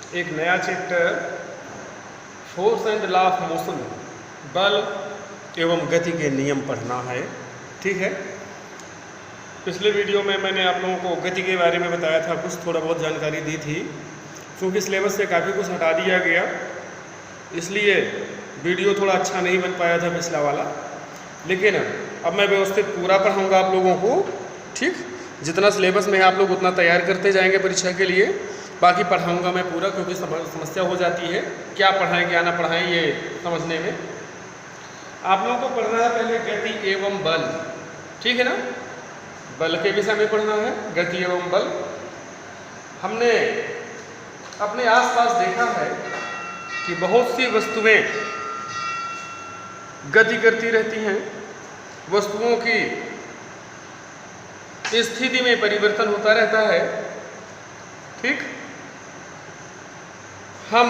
एक नया chapter force and law of motion, बल एवं गति के नियम पढ़ना है। ठीक है, पिछले वीडियो में मैंने आप लोगों को गति के बारे में बताया था, कुछ थोड़ा बहुत जानकारी दी थी। क्योंकि सिलेबस से काफ़ी कुछ हटा दिया गया, इसलिए वीडियो थोड़ा अच्छा नहीं बन पाया था पिछला वाला। लेकिन अब मैं व्यवस्थित पूरा पढ़ाऊँगा आप लोगों को। ठीक, जितना सिलेबस में है आप लोग उतना तैयार करते जाएंगे परीक्षा के लिए। बाकी पढ़ाऊँगा मैं पूरा, क्योंकि समस्या हो जाती है क्या पढ़ाएं क्या ना पढ़ाएं ये समझने में। आप लोगों को पढ़ना है पहले गति एवं बल। ठीक है ना, बल के विषय में पढ़ना है, गति एवं बल। हमने अपने आसपास देखा है कि बहुत सी वस्तुएं गति करती रहती हैं, वस्तुओं की स्थिति में परिवर्तन होता रहता है। ठीक, हम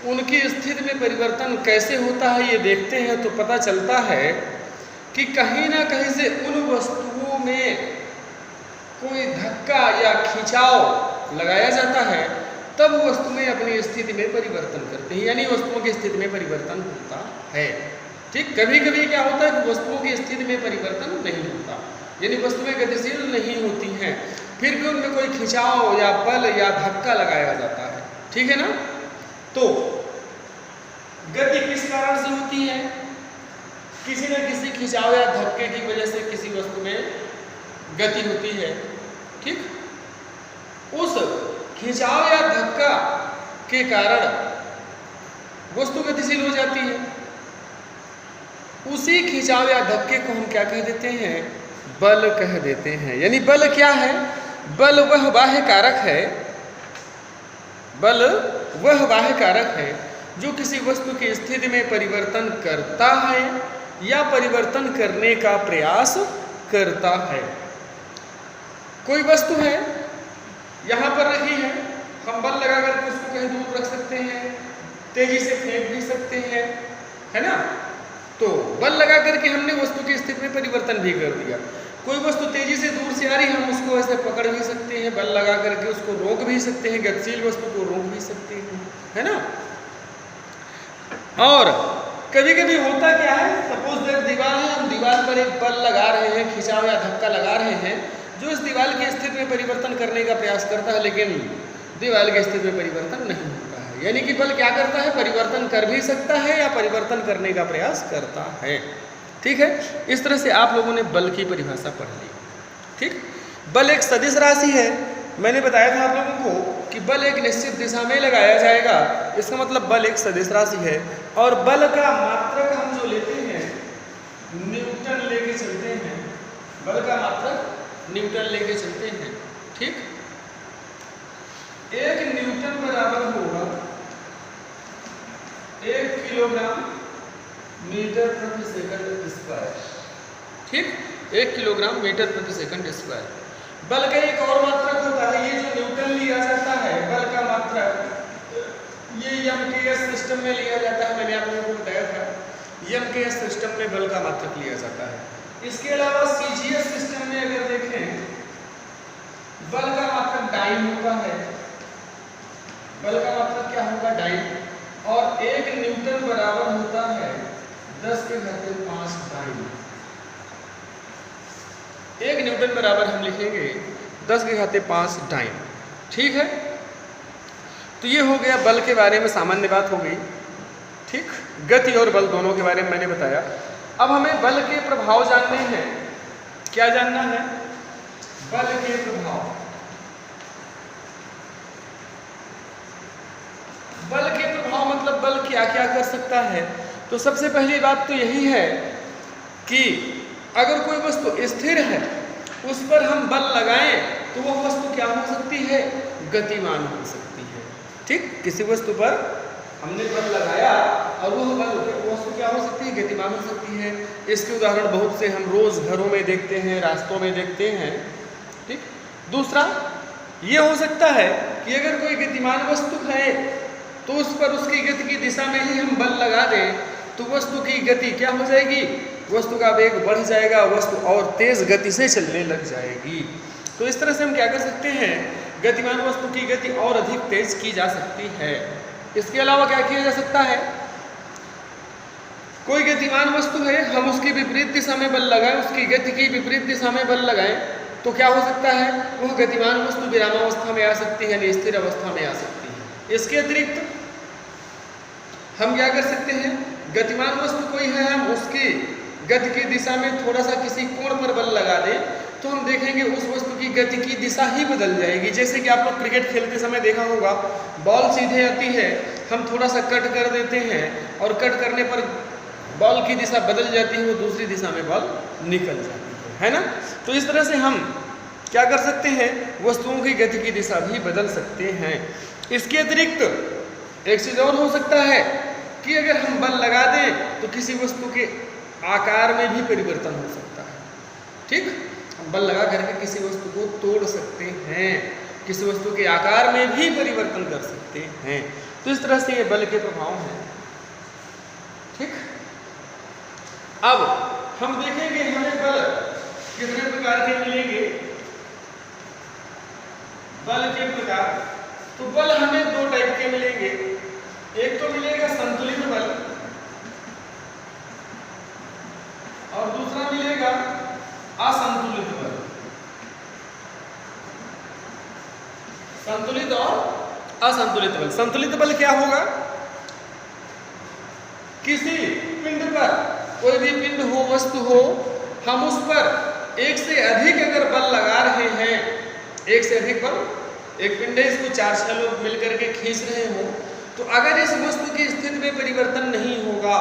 उनकी स्थिति में परिवर्तन कैसे होता है ये देखते हैं तो पता चलता है कि कहीं ना कहीं से उन वस्तुओं में कोई धक्का या खिंचाव लगाया जाता है, तब वस्तुएं अपनी स्थिति में परिवर्तन करते हैं, यानी वस्तुओं की स्थिति में परिवर्तन होता है। ठीक, कभी कभी क्या होता है कि वस्तुओं की स्थिति में परिवर्तन नहीं होता, यानी वस्तुएं गतिशील नहीं होती हैं, फिर भी उनमें कोई खिंचाव या बल या धक्का लगाया जाता है। ठीक है ना, तो गति किस कारण से होती है? किसी न किसी खिंचाव या धक्के की वजह से किसी वस्तु में गति होती है। ठीक, उस खिंचाव या धक्का के कारण वस्तु गतिशील हो जाती है। उसी खिंचाव या धक्के को हम क्या कह देते हैं? बल कह देते हैं। यानी बल क्या है? बल वह बाह्य कारक है, बल वह बाह्य कारक है जो किसी वस्तु की स्थिति में परिवर्तन करता है या परिवर्तन करने का प्रयास करता है। कोई वस्तु है यहाँ पर रखी है, हम बल लगाकर उसको कहीं दूर रख सकते हैं, तेजी से फेंक भी सकते हैं, है ना। तो बल लगा करके हमने वस्तु की स्थिति में परिवर्तन भी कर दिया। कोई वस्तु तेजी से दूर से आ रही है, हम उसको ऐसे पकड़ भी सकते हैं, बल लगा करके उसको रोक भी सकते हैं, गतिशील वस्तु को रोक भी सकते हैं, है ना। और कभी कभी होता क्या है, सपोज दैट दीवार है, हम दीवार पर एक बल लगा रहे हैं, खिंचाव या धक्का लगा रहे हैं, जो इस दीवार की स्थिति में परिवर्तन करने का प्रयास करता है, लेकिन दीवार की स्थिति में परिवर्तन नहीं होता है। यानी कि बल क्या करता है? परिवर्तन कर भी सकता है या परिवर्तन करने का प्रयास करता है। ठीक है, इस तरह से आप लोगों ने बल की परिभाषा पढ़ ली। ठीक, बल एक सदिश राशि है। मैंने बताया था आप लोगों को कि बल एक निश्चित दिशा में लगाया जाएगा, इसका मतलब बल एक सदिश राशि है। और बल का मात्रक हम जो लेते हैं न्यूटन लेके चलते हैं, बल का मात्रक न्यूटन लेके चलते हैं। ठीक, एक न्यूटन बराबर होगा 1 किलोग्राम मीटर प्रति सेकंड स्क्वायर। ठीक, 1 किलोग्राम मीटर प्रति सेकंड स्क्वायर। बल का एक और मात्रक होता है, ये जो न्यूटन लिया जाता है बल का मात्रक, ये एमकेएस सिस्टम में लिया जाता है। मैंने आप लोगों को बताया था, एमकेएस सिस्टम में बल का मात्रक लिया जाता है। इसके अलावा सीजीएस सिस्टम में अगर देखें, बल का मात्रक डाइन होता है। बल का मात्रक क्या होगा? डाइन। और 1 न्यूटन बराबर होता है 10⁵ डाइन। 1 न्यूटन बराबर हम लिखेंगे 10⁵ डाइन। ठीक है, तो ये हो गया बल के बारे में सामान्य बात हो गई। ठीक, गति और बल दोनों के बारे में मैंने बताया। अब हमें बल के प्रभाव जानने हैं। क्या जानना है? बल के प्रभाव। बल के प्रभाव मतलब बल क्या क्या कर सकता है। तो सबसे पहली बात तो यही है कि अगर कोई वस्तु स्थिर है, उस पर हम बल लगाएं तो वह वस्तु क्या हो सकती है? गतिमान हो सकती है। ठीक, किसी वस्तु पर हमने बल लगाया और वह वस्तु क्या हो सकती है? गतिमान हो सकती है। इसके उदाहरण बहुत से हम रोज घरों में देखते हैं, रास्तों में देखते हैं। ठीक, दूसरा ये हो सकता है कि अगर कोई गतिमान वस्तु है तो उस पर उसकी गति की दिशा में ही हम बल लगा दें तो वस्तु की गति क्या हो जाएगी? वस्तु का वेग बढ़ जाएगा, वस्तु और तेज गति से चलने लग जाएगी। तो इस तरह से हम क्या कर सकते हैं गतिमान वस्तु की गति और अधिक तेज की जा सकती है। इसके अलावा क्या किया जा सकता है, कोई गतिमान वस्तु है, हम उसकी विपरीत दिशा में बल लगाएं, उसकी गति की विपरीत दिशा में बल लगाएं, तो क्या हो सकता है, वह गतिमान वस्तु विरामावस्था में आ सकती है, यानी स्थिर अवस्था में आ सकती है। इसके अतिरिक्त हम क्या कर सकते हैं, गतिमान वस्तु कोई है, हम उसकी गति की दिशा में थोड़ा सा किसी कोण पर बल लगा दें, तो हम देखेंगे उस वस्तु की गति की दिशा ही बदल जाएगी। जैसे कि आप लोग क्रिकेट खेलते समय देखा होगा, बॉल सीधे आती है, हम थोड़ा सा कट कर देते हैं और कट करने पर बॉल की दिशा बदल जाती है, वो दूसरी दिशा में बॉल निकल जाती है ना। तो इस तरह से हम क्या कर सकते हैं, वस्तुओं की गति की दिशा भी बदल सकते हैं। इसके अतिरिक्त एक चीज़ और हो सकता है कि अगर हम बल लगा दें तो किसी वस्तु के आकार में भी परिवर्तन हो सकता है। ठीक, हम बल लगा करके किसी वस्तु को तोड़ सकते हैं, किसी वस्तु के आकार में भी परिवर्तन कर सकते हैं। तो इस तरह से ये बल के प्रभाव हैं। ठीक, अब हम देखेंगे हमें बल कितने प्रकार के मिलेंगे, बल के प्रकार। तो बल हमें दो टाइप के मिलेंगे, एक तो मिलेगा संतुलित बल और दूसरा मिलेगा असंतुलित बल। संतुलित और असंतुलित बल। संतुलित बल क्या होगा, किसी पिंड पर, कोई भी पिंड हो, वस्तु हो, हम उस पर एक से अधिक अगर बल लगा रहे हैं, एक से अधिक बल, एक पिंड है, इसको 4-6 लोग मिलकर के खींच रहे हो, तो अगर इस वस्तु की स्थिति में परिवर्तन नहीं होगा,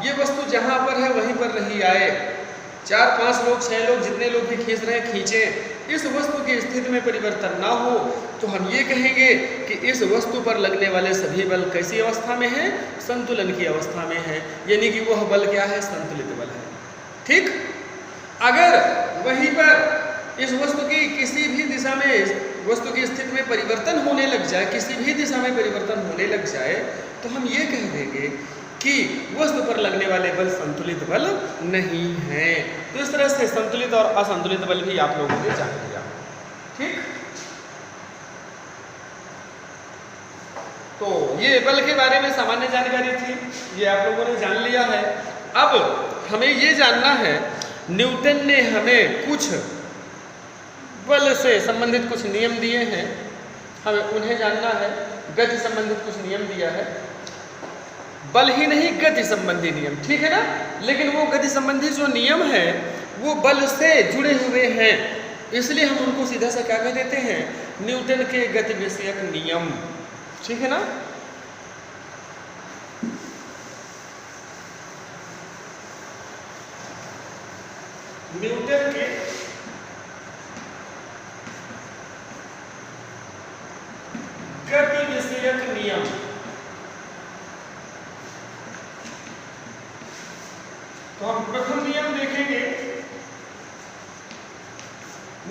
ये वस्तु जहां पर है वहीं पर रही आए, 4-5 लोग 6 लोग जितने लोग भी खींच रहे हैं खींचें, इस वस्तु की स्थिति में परिवर्तन ना हो, तो हम ये कहेंगे कि इस वस्तु पर लगने वाले सभी बल कैसी अवस्था में है, संतुलन की अवस्था में है, यानी कि वह बल क्या है, संतुलित बल है। ठीक, अगर वहीं पर इस वस्तु की किसी भी दिशा में, वस्तु की स्थिति में परिवर्तन होने लग जाए, किसी भी दिशा में परिवर्तन होने लग जाए, तो हम ये कह देंगे कि वस्तु पर लगने वाले बल संतुलित बल नहीं है। तो इस तरह से संतुलित और असंतुलित बल भी आप लोगों ने जान लिया। ठीक, तो ये बल के बारे में सामान्य जानकारी थी, ये आप लोगों ने जान लिया है। अब हमें ये जानना है, न्यूटन ने हमें कुछ बल से संबंधित कुछ नियम दिए हैं, हमें उन्हें जानना है। गति संबंधित कुछ नियम दिया है, बल ही नहीं गति संबंधी नियम, ठीक है ना। लेकिन वो गति संबंधी जो नियम है वो बल से जुड़े हुए हैं, इसलिए हम उनको सीधा सा क्या कह देते हैं, न्यूटन के गति विषयक नियम, ठीक है ना। न्यूटन के गति विषयक नियम। तो हम प्रथम नियम देखेंगे।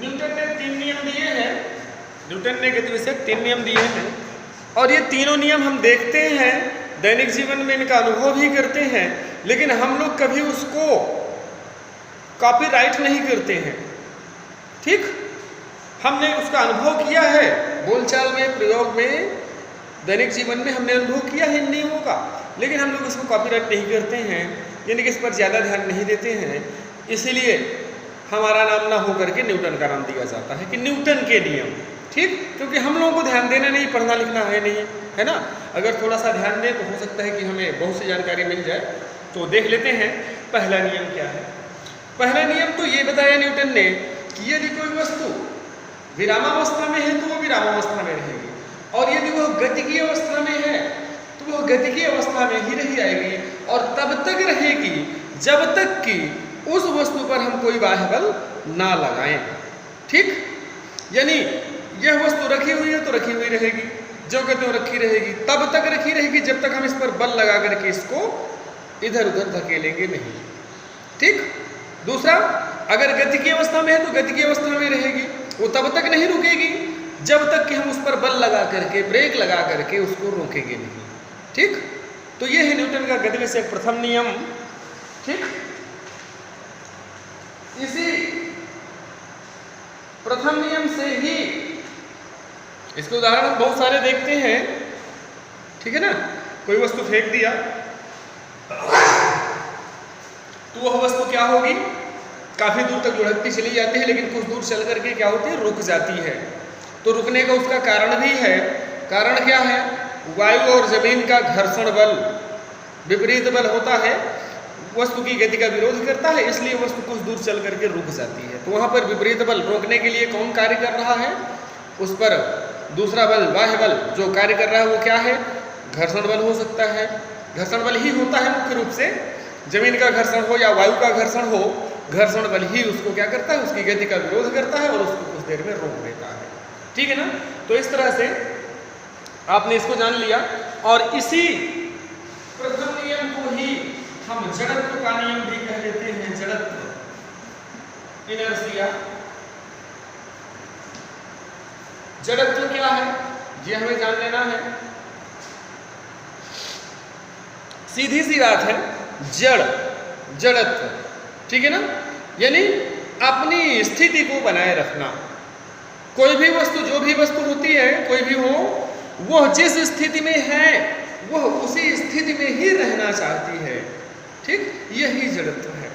न्यूटन ने 3 नियम दिए हैं, न्यूटन ने गति विषयक 3 नियम दिए हैं, और ये तीनों नियम हम देखते हैं, दैनिक जीवन में इनका अनुभव भी करते हैं, लेकिन हम लोग कभी उसको कॉपीराइट नहीं करते हैं। ठीक, हमने उसका अनुभव किया है, बोलचाल में, प्रयोग में, दैनिक जीवन में हमने अनुभव किया है इन नियमों का, लेकिन हम लोग इसको कॉपीराइट नहीं करते हैं, यानी कि इस पर ज़्यादा ध्यान नहीं देते हैं। इसीलिए हमारा नाम ना होकर के न्यूटन का नाम दिया जाता है कि न्यूटन के नियम। ठीक, क्योंकि हम लोगों को ध्यान देना नहीं, पढ़ना लिखना है नहीं, है ना। अगर थोड़ा सा ध्यान दें तो हो सकता है कि हमें बहुत सी जानकारी मिल जाए। तो देख लेते हैं पहला नियम क्या है। पहला नियम तो ये बताया न्यूटन ने कि यदि कोई वस्तु विरामावस्था में है तो वो विरामावस्था में रहेगी, और यदि वह गतिकीय अवस्था में है तो वह गतिकीय अवस्था में ही रही आएगी, और तब तक रहेगी जब तक कि उस वस्तु पर हम कोई बाह्य बल ना लगाएं। ठीक, यानी यह वस्तु रखी हुई है तो रखी हुई रहेगी, जो कि तो रखी रहेगी, तब तक रखी रहेगी जब तक हम इस पर बल लगा करके इसको इधर उधर धकेलेंगे नहीं। ठीक, दूसरा, अगर गतिकीय अवस्था में है तो गतिकीय अवस्था में रहेगी, वो तब तक नहीं रुकेगी जब तक कि हम उस पर बल लगा करके, ब्रेक लगा करके उसको रोकेंगे नहीं। ठीक, तो ये है न्यूटन का गति विषयक प्रथम नियम। ठीक, इसी प्रथम नियम से ही इसके उदाहरण हम बहुत सारे देखते हैं, ठीक है ना। कोई वस्तु फेंक दिया तो वह वस्तु क्या होगी, काफी दूर तक लुढ़कती चली जाती है, लेकिन कुछ दूर चल करके क्या होती है, रुक जाती है। तो रुकने का उसका कारण भी है। कारण क्या है, वायु और जमीन का घर्षण बल, विपरीत बल होता है, वस्तु की गति का विरोध करता है, इसलिए वस्तु कुछ दूर चल करके रुक जाती है। तो वहां पर विपरीत बल रोकने के लिए कौन कार्य कर रहा है, उस पर दूसरा बल, बाह्य बल जो कार्य कर रहा है वो क्या है, घर्षण बल हो सकता है। घर्षण बल ही होता है मुख्य रूप से, जमीन का घर्षण हो या वायु का घर्षण हो, घर्षण बल ही उसको क्या करता है, उसकी गति का विरोध करता है और उसको कुछ देर में रोक देता है, ठीक है ना। तो इस तरह से आपने इसको जान लिया। और इसी प्रथम नियम को ही हम जड़त्व का नियम भी कह लेते हैं, जड़त्व, इनर्शिया। जड़त्व क्या है ये हमें जान लेना है। सीधी सी बात है, जड़, जड़त्व, ठीक है ना, यानी अपनी स्थिति को बनाए रखना। कोई भी वस्तु, जो भी वस्तु होती है, कोई भी हो, वह जिस स्थिति में है वह उसी स्थिति में ही रहना चाहती है, ठीक, यही जड़त्व है।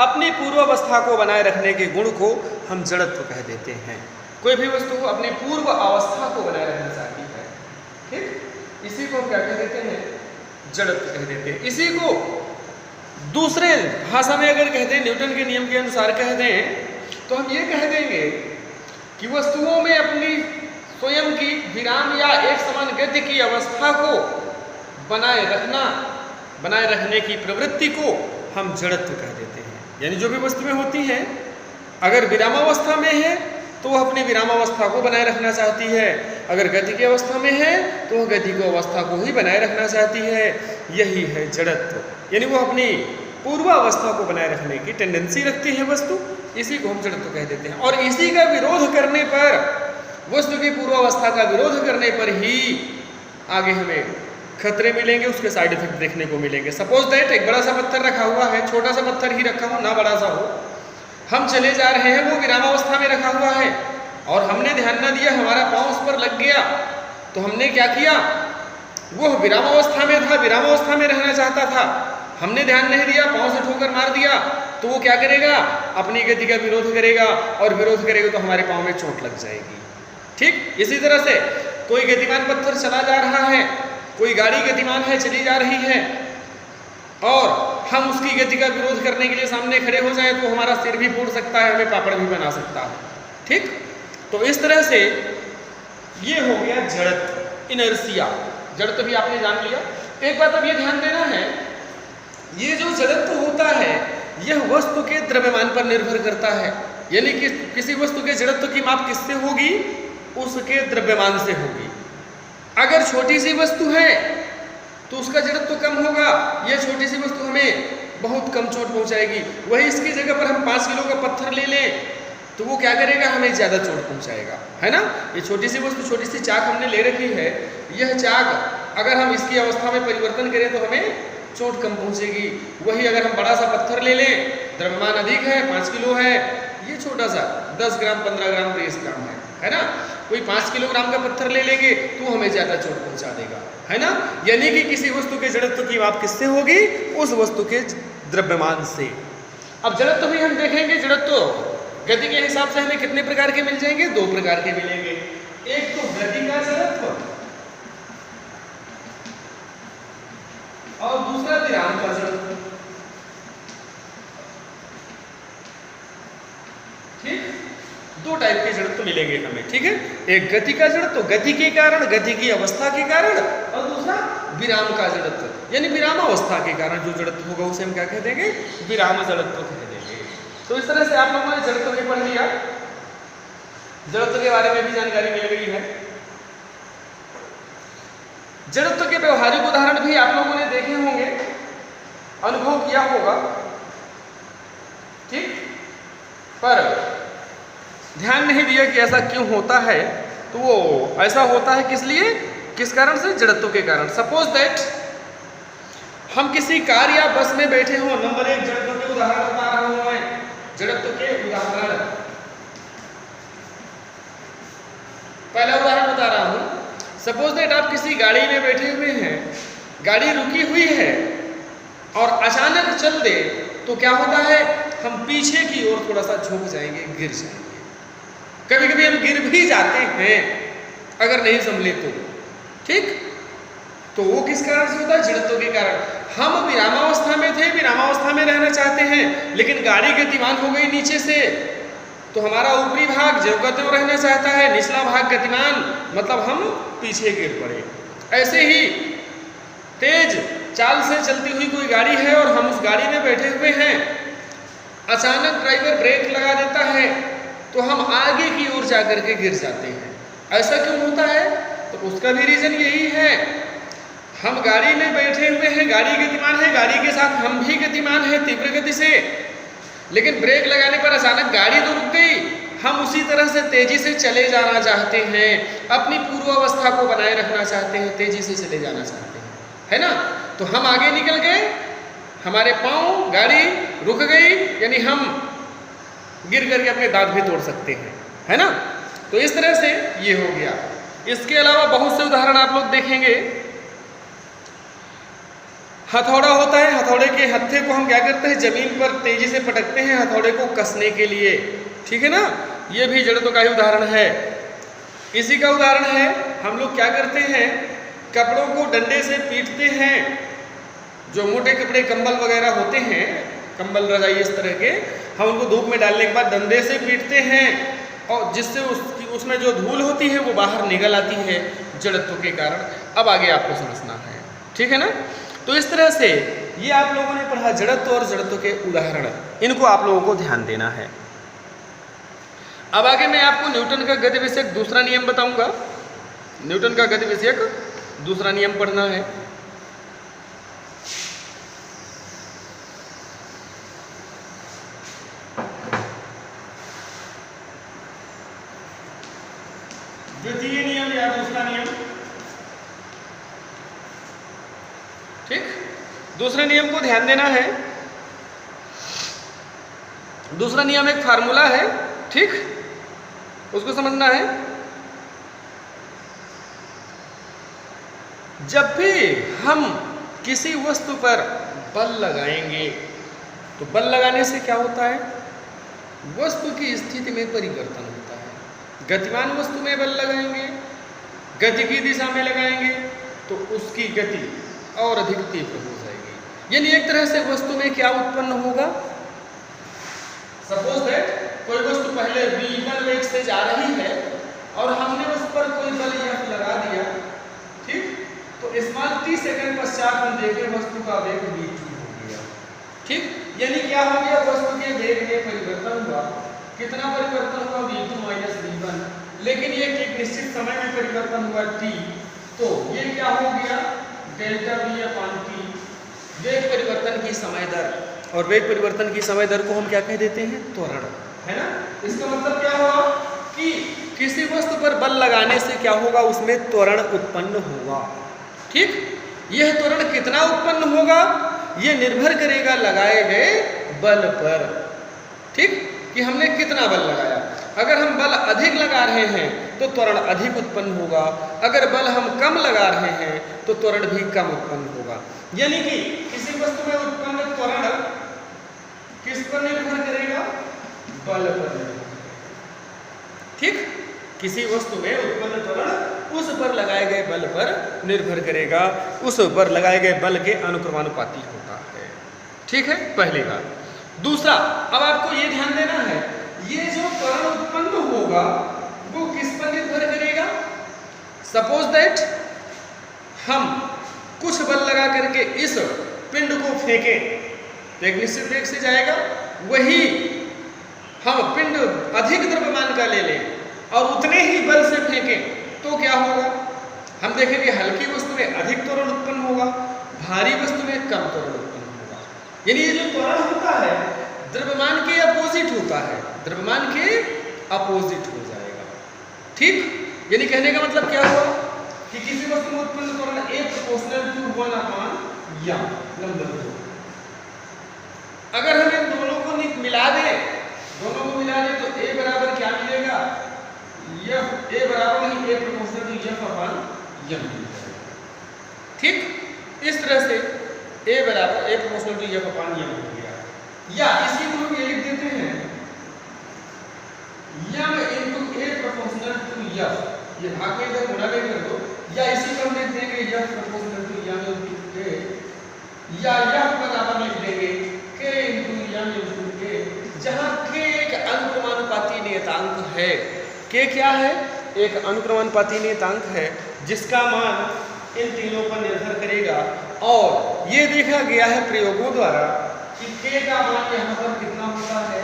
अपनी पूर्वावस्था को बनाए रखने के गुण को हम जड़त्व कह देते हैं। कोई भी वस्तु अपनी पूर्व अवस्था को बनाए रखना चाहती है, ठीक, इसी को हम क्या कह देते हैं, जड़त्व कह देते हैं। इसी को दूसरे भाषा में अगर कहते हैं, न्यूटन के नियम के अनुसार कह दें, तो हम ये कह देंगे कि वस्तुओं में अपनी स्वयं की विराम या एक समान गति की अवस्था को बनाए रखना, बनाए रखने की प्रवृत्ति को हम जड़त्व कह देते हैं। यानी जो भी वस्तुएं होती हैं, अगर विरामावस्था में है तो वह अपनी विरामावस्था को बनाए रखना चाहती है, अगर गति की अवस्था में है तो वह गति की अवस्था को ही बनाए रखना चाहती है, यही है जड़त्व। यानी वो अपनी पूर्वावस्था को बनाए रखने की टेंडेंसी रखती है वस्तु, इसी को हम जड़त्व कह देते हैं। और इसी का विरोध करने पर, वस्तु की पूर्वावस्था का विरोध करने पर ही आगे हमें खतरे मिलेंगे, उसके साइड इफेक्ट देखने को मिलेंगे। सपोज दैट एक बड़ा सा पत्थर रखा हुआ है, छोटा सा पत्थर ही रखा हो, ना बड़ा सा हो, हम चले जा रहे हैं, वो विरामावस्था में रखा हुआ है और हमने ध्यान न दिया, हमारा पाँव उस पर लग गया, तो हमने क्या किया, वो विरामावस्था में था, विरामावस्था में रहना चाहता था, हमने ध्यान नहीं दिया, पाँव से ठोकर मार दिया, तो वो क्या करेगा, अपनी गति का विरोध करेगा, और विरोध करेगा तो हमारे पाँव में चोट लग जाएगी, ठीक। इसी तरह से कोई गतिमान पत्थर चला जा रहा है, कोई गाड़ी गतिमान है, चली जा रही है, और हम उसकी गति का विरोध करने के लिए सामने खड़े हो जाए तो हमारा सिर भी फोड़ सकता है, हमें पापड़ भी बना सकता है, ठीक। तो इस तरह से ये हो गया जड़त्व, इनर्शिया। जड़त्व भी आपने जान लिया। एक बात अब ये ध्यान देना है, ये जो जड़त्व होता है यह वस्तु के द्रव्यमान पर निर्भर करता है। यानी कि किसी वस्तु के जड़त्व की माप किससे होगी, उसके द्रव्यमान से होगी। अगर छोटी सी वस्तु है तो उसका जड़त्व कम होगा, यह छोटी सी वस्तु हमें बहुत कम चोट पहुंचाएगी। वही इसकी जगह पर हम 5 किलो का पत्थर ले लें तो वो क्या करेगा, हमें ज़्यादा चोट पहुंचाएगा, है ना। ये छोटी सी वस्तु, छोटी सी चाक हमने ले रखी है, यह चाक अगर हम इसकी अवस्था में परिवर्तन करें तो हमें चोट कम पहुंचेगी। वही अगर हम बड़ा सा पत्थर ले लें, द्रव्यमान अधिक है, 5 किलो है, ये छोटा सा 10 ग्राम 15 ग्राम 20 ग्राम है ना। कोई 5 किलोग्राम का पत्थर ले लेंगे तो हमें ज़्यादा चोट पहुंचा देगा, है ना। यानी कि किसी वस्तु के जड़त्व की माप किससे होगी, उस वस्तु के द्रव्यमान से। अब जड़त्व भी हम देखेंगे, जड़त्व गति के हिसाब से हमें कितने प्रकार के मिल जाएंगे, 2 प्रकार के मिलेंगे। एक तो गति का जड़त्व और दूसरा विराम का जड़त्व, ठीक। 2 टाइप के जड़त्व मिलेंगे हमें, ठीक है। एक गति का जड़त्व, गति के कारण, गति की अवस्था के कारण, और दूसरा विराम का जड़त्व, यानी विरामावस्था के कारण जो जड़त्व होगा उसे हम क्या कह देंगे, विराम जड़त्व कह देंगे। तो इस तरह से आप लोगों ने जड़त्व भी पढ़ लिया, जड़त्व के बारे में भी जानकारी मिल गई है। जड़त्व के व्यवहारिक उदाहरण भी आप लोगों ने देखे होंगे, अनुभव किया होगा, ठीक। पर ध्यान नहीं दिया कि ऐसा क्यों होता है, तो वो ऐसा होता है किस लिए, किस कारण से, जड़त्व के कारण। सपोज दैट हम किसी कार या बस में बैठे हो, नंबर 1 जड़त्व के उदाहरण बता रहा हूं मैं, जड़त्व के उदाहरण। पहला उदाहरण बता रहा हूँ। सपोज दैट आप किसी गाड़ी में बैठे हुए हैं, गाड़ी रुकी हुई है और अचानक चल दे तो क्या होता है, हम पीछे की ओर थोड़ा सा झुक जाएंगे, गिर जाएंगे। कभी कभी हम गिर भी जाते हैं अगर नहीं संभले तो, ठीक। तो वो किस कारण से होता है, जड़त्व के कारण। हम विरामावस्था में थे, विरामावस्था में रहना चाहते हैं, लेकिन गाड़ी गतिमान हो गई नीचे से, तो हमारा ऊपरी भाग जो गति रहना चाहता है, निचला भाग गतिमान, मतलब हम पीछे गिर पड़े। ऐसे ही तेज चाल से चलती हुई कोई गाड़ी है और हम उस गाड़ी में बैठे हुए हैं, अचानक ड्राइवर ब्रेक लगा देता है तो हम आगे की ओर जाकर के गिर जाते हैं। ऐसा क्यों होता है, तो उसका भी रीजन यही है, हम गाड़ी में बैठे हुए हैं, गाड़ी गतिमान है, गाड़ी के साथ हम भी गतिमान है तीव्र गति से, लेकिन ब्रेक लगाने पर अचानक गाड़ी तो रुक गई, हम उसी तरह से तेजी से चले जाना चाहते हैं, अपनी पूर्वावस्था को बनाए रखना चाहते हैं, तेजी से चले जाना चाहते हैं, है ना। तो हम आगे निकल गए, हमारे पांव, गाड़ी रुक गई, यानी हम गिर करके अपने दांत भी तोड़ सकते हैं, है ना। तो इस तरह से ये हो गया। इसके अलावा बहुत से उदाहरण आप लोग देखेंगे। हथौड़ा होता है, हथौड़े के हत्थे को हम क्या करते हैं, जमीन पर तेजी से पटकते हैं हथौड़े को कसने के लिए, ठीक है ना। ये भी जड़त्व का ही उदाहरण है। इसी का उदाहरण है, हम लोग क्या करते हैं, कपड़ों को डंडे से पीटते हैं, जो मोटे कपड़े कंबल वगैरह होते हैं, कंबल रजाई इस तरह के, हम उनको धूप में डालने के बाद डंडे से पीटते हैं और जिससे उसमें जो धूल होती है वो बाहर निकल आती है जड़त्व के कारण। अब आगे आपको समझना है, ठीक है ना। तो इस तरह से ये आप लोगों ने पढ़ा जड़त्व और जड़त्व के उदाहरण, इनको आप लोगों को ध्यान देना है। अब आगे मैं आपको न्यूटन का गति विषयक दूसरा नियम बताऊंगा। न्यूटन का गति विषयक दूसरा नियम पढ़ना है। द्वितीय नियम या दूसरा नियम, ठीक। दूसरे नियम को ध्यान देना है। दूसरा नियम एक फार्मूला है, ठीक, उसको समझना है। जब भी हम किसी वस्तु पर बल लगाएंगे तो बल लगाने से क्या होता है, वस्तु की स्थिति में परिवर्तन होता है। गतिमान वस्तु में बल लगाएंगे, गति की दिशा में लगाएंगे तो उसकी गति और अधिक तीव्र हो जाएगी। यानी एक तरह से वस्तु में क्या उत्पन्न होगा, सपोज दैट कोई वस्तु पहले v1 वेग से जा रही है और हमने उस पर कोई बल F लगा दिया, ठीक, तो स्मॉल t सेकंड पश्चात हम देखें वस्तु का वेग v2 हो गया, ठीक। यानी क्या हो गया, वस्तु के वेग में परिवर्तन हुआ। कितना परिवर्तन हुआ, v2 माइनस v1, लेकिन ये एक निश्चित समय में परिवर्तन हुआ t, तो ये क्या हो गया, डेल्टा v अपॉन t, वेग परिवर्तन की समय दर। और वेग परिवर्तन की समय दर को हम क्या कह देते हैं, त्वरण, है ना। इसका मतलब क्या हुआ कि किसी वस्तु पर बल लगाने से क्या होगा, उसमें त्वरण उत्पन्न होगा, ठीक। यह त्वरण कितना उत्पन्न होगा, यह निर्भर करेगा लगाए गए बल पर, ठीक, कि हमने कितना बल लगाया। अगर हम बल अधिक लगा रहे हैं तो त्वरण अधिक उत्पन्न होगा, अगर बल हम कम लगा रहे हैं तो त्वरण भी कम उत्पन्न होगा। यानी कि किसी वस्तु में उत्पन्न त्वरण किस पर निर्भर करेगा, बल पर निर्भर करेगा, ठीक। किसी वस्तु में उत्पन्न त्वरण उस पर लगाए गए बल पर निर्भर करेगा, उस पर लगाए गए बल के अनुक्रमानुपाती होता है, ठीक है, पहली बात। दूसरा, अब आपको ये ध्यान देना है, ये जो त्वरण उत्पन्न होगा वो किस पर निर्भर करेगा। सपोज दैट हम कुछ बल लगा करके इस पिंड को फेंकें तो एक निश्चित वेग से जाएगा, वही हम पिंड अधिक द्रव्यमान का ले लें और उतने ही बल से फेंकें तो क्या होगा, हम देखेंगे हल्की वस्तु में अधिक त्वरण उत्पन्न होगा, भारी वस्तु में कम त्वरण उत्पन्न होगा। यानी ये जो त्वरण होता है द्रव्यमान के अपोजिट होता है, द्रव्यमान के अपोजिट हो जाएगा, ठीक। यानी कहने का मतलब क्या हुआ कि किसी वस्तु में उत्पन्न त्वरण A proportional to 1 upon m number 2। अगर हम इन दोनों को मिला दें, तो A बराबर क्या मिलेगा, A बराबर ही proportional to F upon M. ठीक, इस तरह से ए बराबर A proportional to F upon M हो गया। या इसी को हम ये लिख देते हैं M into A proportional to F, ये भाग में इधर गुणा में कर दो, या इसी को हम लिख देंगे F proportional to M into A, या एफ बराबर लिख देंगे के इनटू एम इनटू ए, जहां के एक अनुक्रमानुपाती नियतांक है। के क्या है? एक अनुक्रमानुपाती नियतांक है जिसका मान इन तीनों पर निर्भर करेगा, और ये देखा गया है प्रयोगों द्वारा कि के का मान यहाँ पर कितना होता है,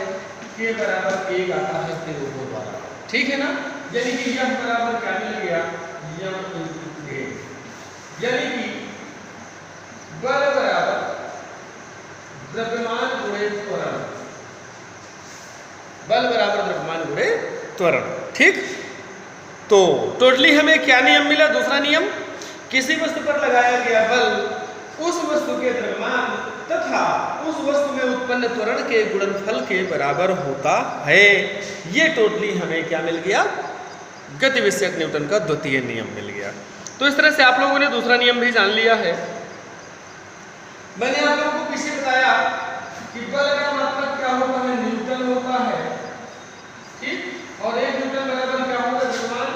के बराबर 1 आता है प्रयोगों द्वारा। ठीक है ना, यानी कि यह बराबर क्या मिल गया, यम इनटू ए, यानी कि बल बराबर द्रव्यमान गुणे त्वरण, बल बराबर द्रव्यमान गुणे त्वरण। ठीक, तो टोटली हमें क्या नियम मिला? दूसरा नियम, किसी वस्तु पर लगाया गया बल उस वस्तु के द्रव्यमान तथा उस वस्तु में उत्पन्न त्वरण के गुणनफल के बराबर होता है। ये टोटली हमें क्या मिल गया? गति विषयक न्यूटन का द्वितीय नियम मिल गया। तो इस तरह से आप लोगों ने दूसरा नियम भी जान लिया है। मैंने आप लोगों को पीछे बताया कि बल का मतलब क्या होता है, न्यूटन होता है। ठीक, और 1 न्यूटन बराबर क्या होगा? द्रव्यमान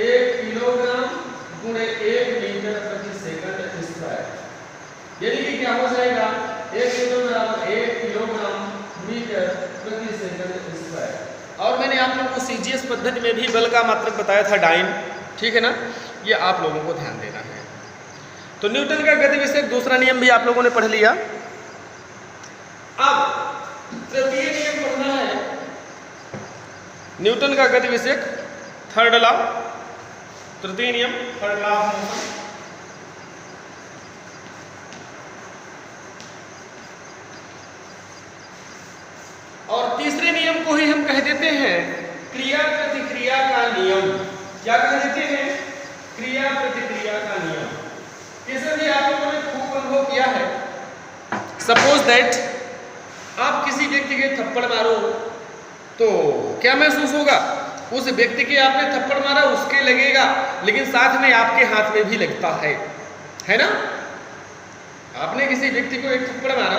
1 किलोग्राम गुणे 1 मीटर प्रति सेकंड स्क्वायर, यानी कि क्या हो जाएगा, 1 न्यूटन बराबर 1 किलोग्राम मीटर प्रति सेकंड स्क्वायर। और मैंने आप लोगों को सीजीएस पद्धति में भी बल का मात्रक बताया था, डाइन। ठीक है ना, ये आप लोगों को ध्यान देना है। तो न्यूटन का गति विषयक दूसरा नियम भी आप लोगों ने पढ़ लिया। अब तृतीय नियम पढ़ना है, न्यूटन का गति विषयक थर्ड लॉ, तृतीय नियम थर्ड लॉ ऑफ मोशन। और तीसरे नियम को ही हम कह देते हैं क्रिया प्रतिक्रिया का नियम। क्या कह देते हैं? क्रिया प्रतिक्रिया का नियम। इसे भी आप लोगों ने खूब अनुभव किया है। सपोज दैट आप किसी व्यक्ति के थप्पड़ मारो तो क्या महसूस होगा? उस व्यक्ति के आपने थप्पड़ मारा, उसके लगेगा, लेकिन साथ में आपके हाथ में भी लगता है ना? आपने किसी व्यक्ति को एक थप्पड़ मारा,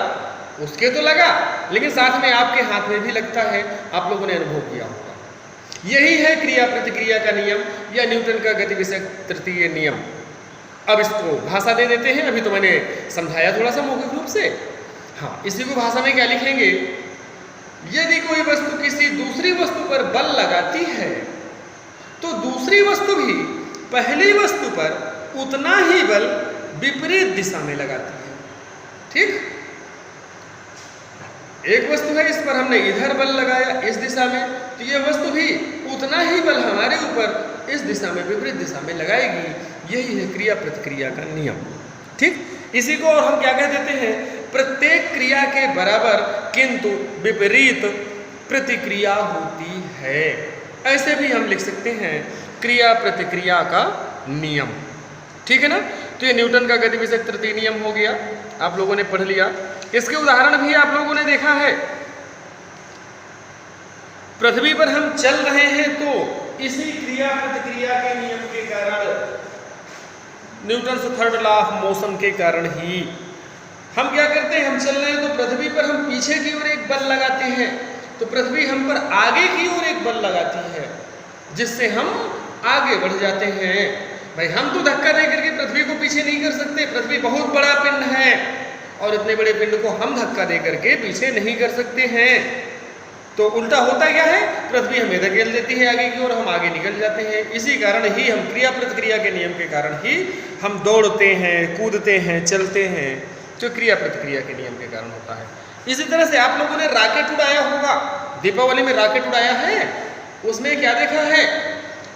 उसके तो लगा, लेकिन साथ में आपके हाथ में भी लगता है। आप लोगों ने अनुभव किया होगा। यही है क्रिया प्रतिक्रिया का नियम या न्यूटन का गति विषयक तृतीय नियम। अब इसको भाषा दे देते हैं। अभी तो मैंने समझाया थोड़ा सा मौखिक रूप से। हाँ, इसी को भाषा में क्या लिखेंगे? यदि कोई वस्तु किसी दूसरी वस्तु पर बल लगाती है तो दूसरी वस्तु भी पहली वस्तु पर उतना ही बल विपरीत दिशा में लगाती है। ठीक, एक वस्तु है, इस पर हमने इधर बल लगाया इस दिशा में, तो ये वस्तु भी उतना ही बल हमारे ऊपर इस दिशा में विपरीत दिशा में लगाएगी। यही है क्रिया प्रतिक्रिया का नियम। ठीक, इसी को हम क्या कह देते हैं? प्रत्येक क्रिया के बराबर किंतु विपरीत प्रतिक्रिया होती है। ऐसे भी हम लिख सकते हैं क्रिया प्रतिक्रिया का नियम। ठीक है ना, तो ये न्यूटन का गति विषयक तृतीय नियम हो गया, आप लोगों ने पढ़ लिया। इसके उदाहरण भी आप लोगों ने देखा है। पृथ्वी पर हम चल रहे हैं तो इसी क्रिया प्रतिक्रिया के नियम के कारण, Newton third law of motion के कारण ही हम क्या करते हैं? हम चल रहे हैं तो पृथ्वी पर हम पीछे की ओर एक बल लगाते हैं, तो पृथ्वी हम पर आगे की ओर एक बल लगाती है, जिससे हम आगे बढ़ जाते हैं। भाई, हम तो धक्का दे करके पृथ्वी को पीछे नहीं कर सकते। पृथ्वी बहुत बड़ा पिंड है और इतने बड़े पिंड को हम धक्का दे करके पीछे नहीं कर सकते हैं। तो उल्टा होता क्या है? पृथ्वी हमें धकेल देती है आगे की ओर, हम आगे निकल जाते हैं। इसी कारण ही हम क्रिया प्रतिक्रिया के नियम के कारण ही हम दौड़ते हैं, कूदते हैं, चलते हैं, जो क्रिया प्रतिक्रिया के नियम के कारण होता है। इसी तरह से आप लोगों ने रॉकेट उड़ाया होगा, दीपावली में रॉकेट उड़ाया है। उसमें क्या देखा है?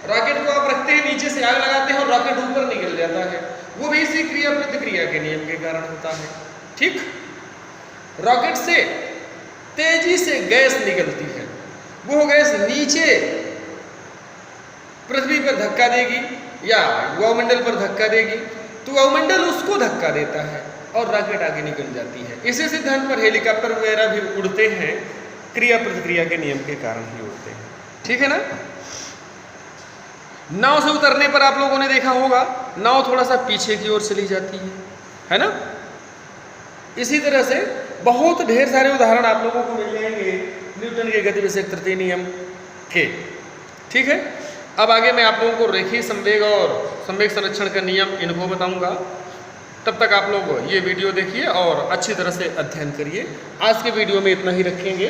रॉकेट को आप रखते हैं, नीचे से आग लगाते हैं और रॉकेट ऊपर निकल जाता है। वो भी इसी क्रिया प्रतिक्रिया के नियम के कारण होता है। ठीक, रॉकेट से तेजी से गैस निकलती है, वो गैस नीचे पृथ्वी पर धक्का देगी या वायुमंडल पर धक्का देगी, तो वायुमंडल उसको धक्का देता है और रॉकेट आगे निकल जाती है। इसी सिद्धांत पर हेलीकॉप्टर वगैरह भी उड़ते हैं, क्रिया प्रतिक्रिया के नियम के कारण ही उड़ते हैं। ठीक है ना। नाव से उतरने पर आप लोगों ने देखा होगा नाव थोड़ा सा पीछे की ओर चली जाती है ना। इसी तरह से बहुत ढेर सारे उदाहरण आप लोगों को मिल जाएंगे न्यूटन के गतिविषयक तृतीय नियम के। ठीक है, अब आगे मैं आप लोगों को रेखीय संवेग और संवेग संरक्षण का नियम इनको बताऊंगा। तब तक आप लोग ये वीडियो देखिए और अच्छी तरह से अध्ययन करिए। आज के वीडियो में इतना ही रखेंगे।